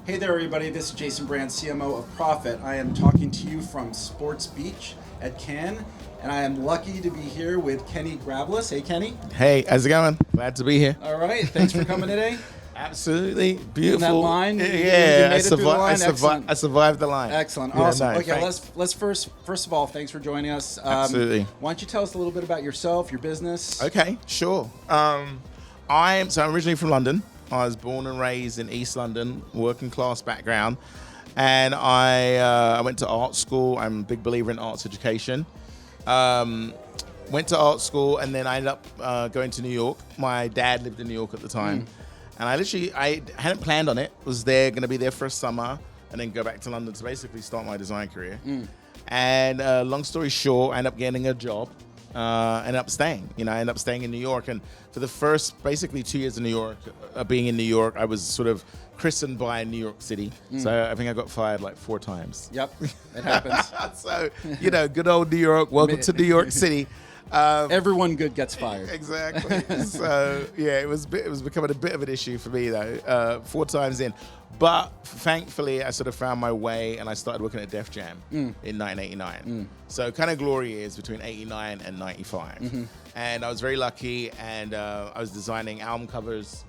Hey there, everybody. This is Jason Brandt, CMO of Profit. I am talking to you from Sports Beach at Cannes, and I am lucky to be here with Kenny Gravillis. Hey, Kenny. Hey, how's it going? Glad to be here. All right. Thanks for coming today. Absolutely beautiful. In that line? Yeah, I survived the line. Excellent. Yeah, Awesome. no, okay, let's first of all, thanks for joining us. Absolutely. Why don't you tell us a little bit about yourself, your business? Okay, sure. I'm originally from London. I was born and raised in East London, working class background, and I went to art school. I'm a big believer in arts education. Went to art school, and then I ended up going to New York. My dad lived in New York at the time, and I hadn't planned on it. Was there going to be there for a summer, and then go back to London to basically start my design career. And long story short, I ended up getting a job. Ended up staying. I ended up staying in New York, and for the first basically 2 years in New York, being in New York, I was sort of christened by New York City. So I think I got fired like 4 times. Yep, it happens. So good old New York. Welcome to New York City. Everyone good gets fired. Exactly. So yeah, it was becoming a bit of an issue for me though. 4 times in, but thankfully I sort of found my way, and I started working at Def Jam in 1989. So kind of glory years between 89 and 95, and I was very lucky, and I was designing album covers.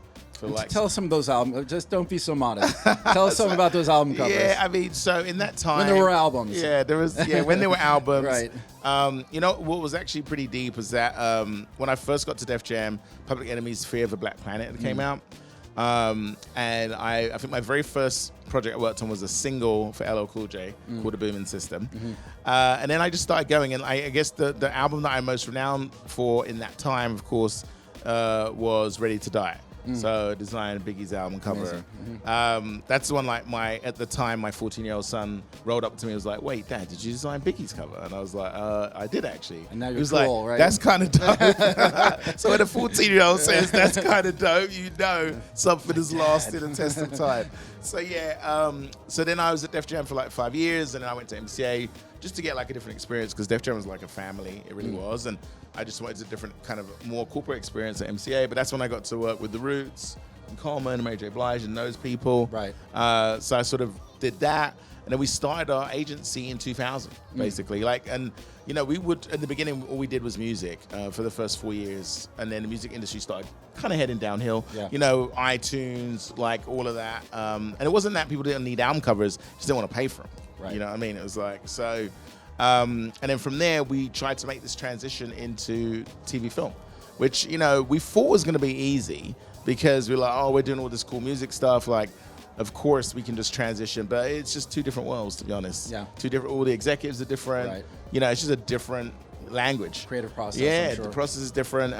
Tell us some of those albums. Just don't be so modest. Tell us something about those album covers. Yeah, I mean, so in that time, when there were albums. Yeah, there was. Yeah, when there were albums. Right. What was actually pretty deep was that when I first got to Def Jam, Public Enemy's "Fear of a Black Planet" came out, and I think my very first project I worked on was a single for LL Cool J called "A Booming System," and then I just started going, and I guess the album that I'm most renowned for in that time, of course, was "Ready to Die." So I designed Biggie's album cover. That's the one at the time, my 14-year-old son rolled up to me and was like, "Wait, Dad, did you design Biggie's cover?" And I was like, "I did actually." And now you're he was cool, like, right? "That's kind of dope." So when a 14-year-old says that's kind of dope, something is lost in a test of time. So yeah, so then I was at Def Jam for like 5 years, and then I went to MCA just to get like a different experience, because Def Jam was like a family, it really was, and I just wanted a different kind of more corporate experience at MCA. But that's when I got to work with The Roots and Coleman and Mary J. Blige and those people. Right. So I sort of did that, and then we started our agency in 2000, basically. We would, in the beginning, all we did was music for the first 4 years, and then the music industry started kind of heading downhill. Yeah. iTunes, like all of that, and it wasn't that people didn't need album covers, just didn't want to pay for them. Right. You know what I mean? It was like so. And then from there, we tried to make this transition into TV film, which, we thought was going to be easy, because we're like, oh, we're doing all this cool music stuff. Like, of course, we can just transition, but it's just 2 different worlds, to be honest. Yeah. 2 different, all the executives are different. Right. It's just a different language. Creative process, Yeah, I'm sure. the process is different.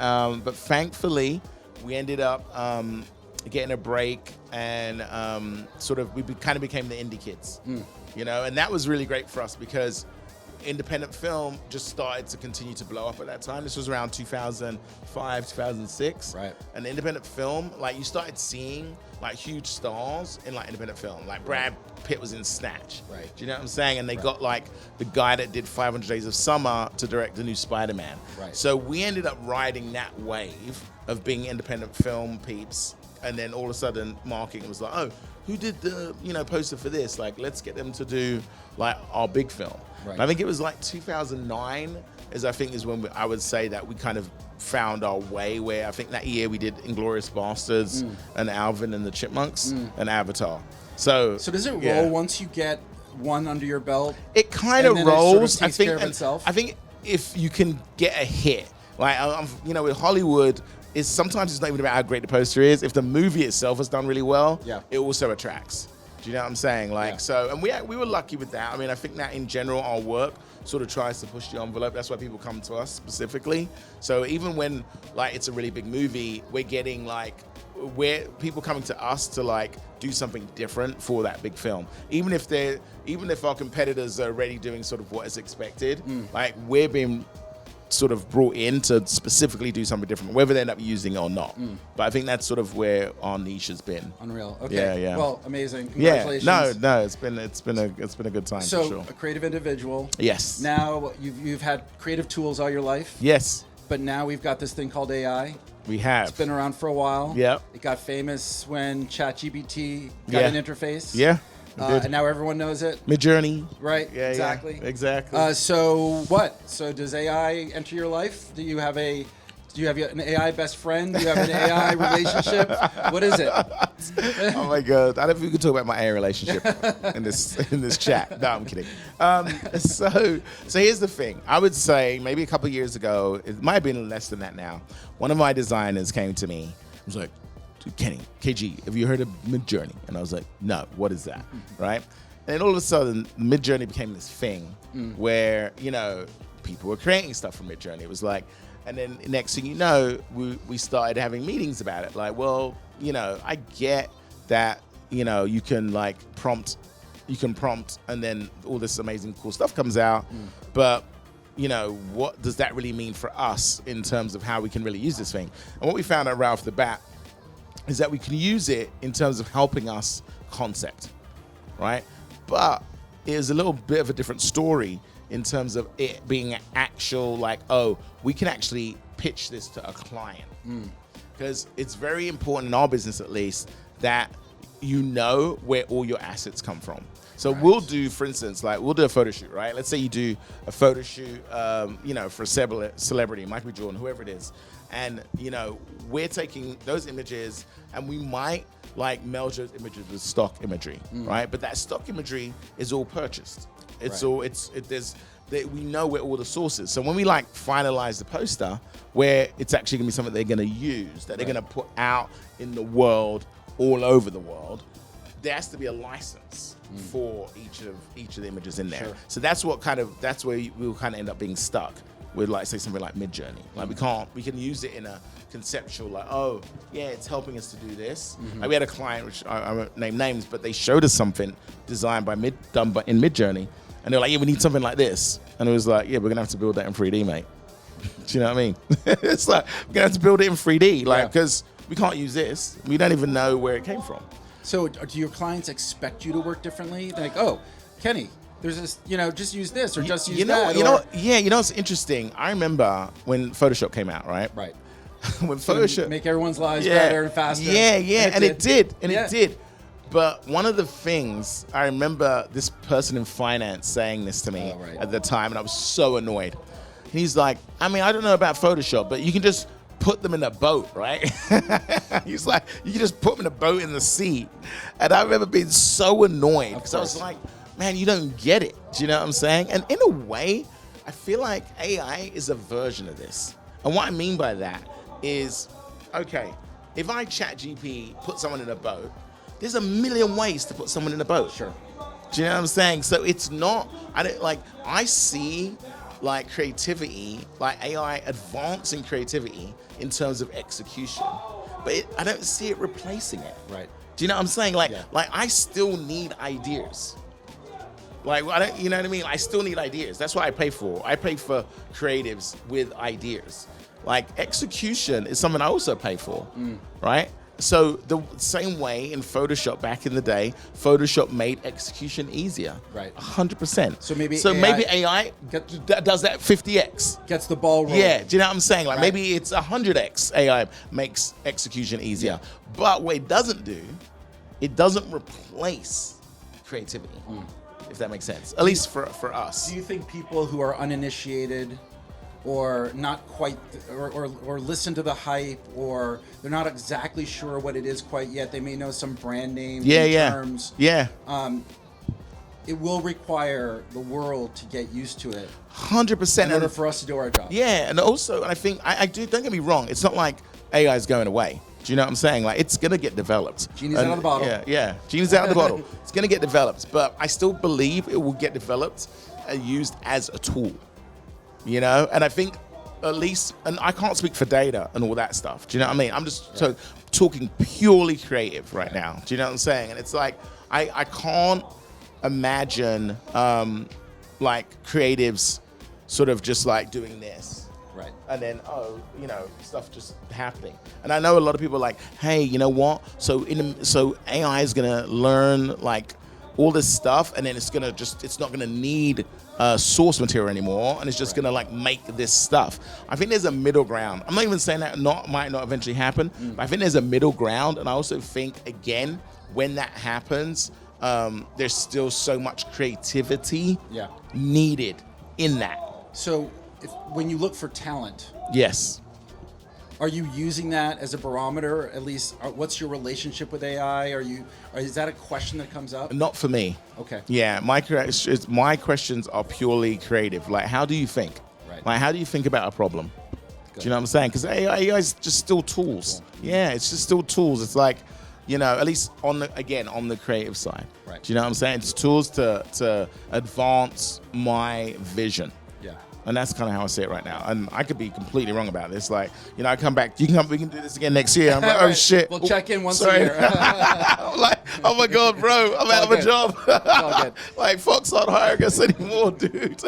But thankfully, we ended up getting a break, and we kind of became the indie kids. And that was really great for us, because independent film just started to continue to blow up at that time. This was around 2005, 2006. Right. And independent film, you started seeing huge stars in independent film. Like Brad Pitt was in Snatch. Right. Do you know what I'm saying? And they got the guy that did 500 Days of Summer to direct the new Spider-Man. Right. So we ended up riding that wave of being independent film peeps. And then all of a sudden, marketing was like, oh, who did the poster for this? Let's get them to do our big film. Right. And I think it was 2009 is when I would say that we kind of found our way, where I think that year we did Inglourious Bastards and Alvin and the Chipmunks and Avatar. So does it roll once you get one under your belt? It kind of rolls. I think if you can get a hit, with Hollywood, sometimes it's not even about how great the poster is. If the movie itself has done really well, it also attracts. Do you know what I'm saying? And we were lucky with that. I mean, I think that in general, our work sort of tries to push the envelope. That's why people come to us specifically. So even when it's a really big movie, we're getting where people coming to us to do something different for that big film. Even if our competitors are already doing sort of what is expected, we're being sort of brought in to specifically do something different, whether they end up using it or not. But I think that's sort of where our niche has been. Unreal. Okay. Yeah. Well, amazing. Congratulations. Yeah. No. It's been a good time. So, for sure. a creative individual. Yes. Now you've had creative tools all your life. Yes. but now we've got this thing called AI. We have. It's been around for a while. Yep. It got famous when ChatGPT got an interface. Yeah. And now everyone knows it. Midjourney. Right. Yeah, exactly. Yeah, exactly. So what? So does AI enter your life? Do you have an AI best friend? Do you have an AI relationship? What is it? Oh my God! I don't think we can talk about my AI relationship in this chat. No, I'm kidding. So here's the thing. I would say maybe a couple of years ago, it might have been less than that now. One of my designers came to me. He was like, "Dude, Kenny, KG, have you heard of Midjourney?" And I was like, "No, what is that?" Right? And then all of a sudden, Midjourney became this thing where people were creating stuff from Midjourney. It was like. And then next thing you know, we started having meetings about it. Like, well, I get that, you can prompt, and then all this amazing cool stuff comes out. But, what does that really mean for us in terms of how we can really use this thing? And what we found out right off the bat is that we can use it in terms of helping us concept, right? But it is a little bit of a different story in terms of it being an actual we can actually pitch this to a client. Because it's very important in our business, at least, that where all your assets come from. So we'll do, for instance, we'll do a photo shoot, right? Let's say you do a photo shoot, for a celebrity, Michael B. Jordan, whoever it is. And, we're taking those images and we might meld those images with stock imagery, right? But that stock imagery is all purchased. We know where all the sources. So when we finalize the poster, where it's actually gonna be something they're gonna use, that they're gonna put out in the world, all over the world, there has to be a license for each of the images in there. Sure. So that's where we'll kind of end up being stuck with say something like Midjourney. We can use it in a conceptual it's helping us to do this. We had a client, which I won't name names, but they showed us something designed done in Midjourney. And they're like, yeah, we need something like this. And it was like, yeah, we're going to have to build that in 3D, mate. Do you know what I mean? It's like, we're going to have to build it in 3D, because we can't use this. We don't even know where it came from. So do your clients expect you to work differently? They're like, oh, Kenny, there's this, just use this or just use that. It's interesting. I remember when Photoshop came out, right? Right. When Photoshop. Make everyone's lives better and faster. Yeah. And it did. But one of the things, I remember this person in finance saying this to me at the time, and I was so annoyed. He's like, I don't know about Photoshop, but you can just put them in a boat, right? He's like, you can just put them in a boat in the sea. And I remember being so annoyed because I was like, man, you don't get it. Do you know what I'm saying? And in a way, I feel like AI is a version of this. And what I mean by that is, okay, if I ChatGPT put someone in a boat, there's a million ways to put someone in a boat. Sure. Do you know what I'm saying? So it's not, I see creativity, AI advancing creativity in terms of execution, but I don't see it replacing it. Right. Do you know what I'm saying? I still need ideas. You know what I mean? I still need ideas. That's what I pay for. I pay for creatives with ideas. Execution is something I also pay for, right? So the same way in Photoshop back in the day, Photoshop made execution easier. Right. 100%. So maybe AI does that 50x. Gets the ball rolling. Yeah, do you know what I'm saying? Maybe it's 100x AI makes execution easier. But what it doesn't do, it doesn't replace creativity, if that makes sense. At least for us. Do you think people who are uninitiated or not quite, or listen to the hype, or they're not exactly sure what it is quite yet, they may know some brand name terms. Yeah. It will require the world to get used to it. 100%. In order for us to do our job. Yeah, and also, I think, don't get me wrong, it's not like AI is going away. Do you know what I'm saying? It's going to get developed. Genie's out of the bottle. Yeah. Genie's out of the bottle. It's going to get developed, but I still believe it will get developed and used as a tool. And I think at least, and I can't speak for data and all that stuff. Do you know what I mean? I'm just talking purely creative right now. Do you know what I'm saying? And it's I can't imagine creatives sort of just doing this. Right. And then, stuff just happening. And I know a lot of people are like, hey, you know what? So AI is going to learn all this stuff, and then it's not gonna need source material anymore, and it's just gonna like make this stuff. I think there's a middle ground. I'm not even saying that might not eventually happen, but I think there's a middle ground, and I also think, again, when that happens, there's still so much creativity needed in that. So when you look for talent, yes, are you using that as a barometer? At least, what's your relationship with AI? Is that a question that comes up? Not for me. Okay. Yeah, my questions are purely creative. Like, how do you think? Right. Like, how do you think about a problem? Good. Do you know what I'm saying? Because AI is just still tools. Cool. Yeah, it's just still tools. It's like, at least on the creative side. Right. Do you know what I'm saying? It's tools to advance my vision. Yeah. And that's kind of how I see it right now. And I could be completely wrong about this. Like, I come back. We can do this again next year. I'm like, oh shit. We'll check in once a year. I'm like, oh my god, bro, I'm out of a job. Like, Fox aren't hiring us anymore, dude.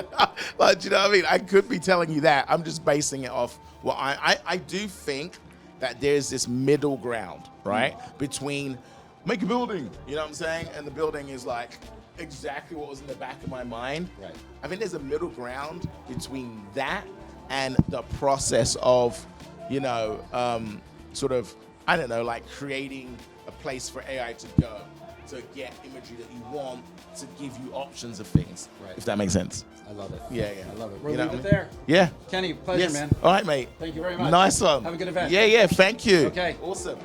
Like, do you know what I mean? I could be telling you that. I'm just basing it off what I do think that there's this middle ground, right, between make a building, you know what I'm saying, and the building is like exactly what was in the back of my mind. Right. I think there's a middle ground between that and the process of, sort of, I don't know, like creating a place for AI to go to get imagery that you want, to give you options of things. Right. If that makes sense. I love it. Yeah. I love it. We'll leave it there. Yeah. Kenny, pleasure, man. All right, mate. Thank you very much. Nice one. Have a good event. Yeah. Thank you. Okay. Awesome.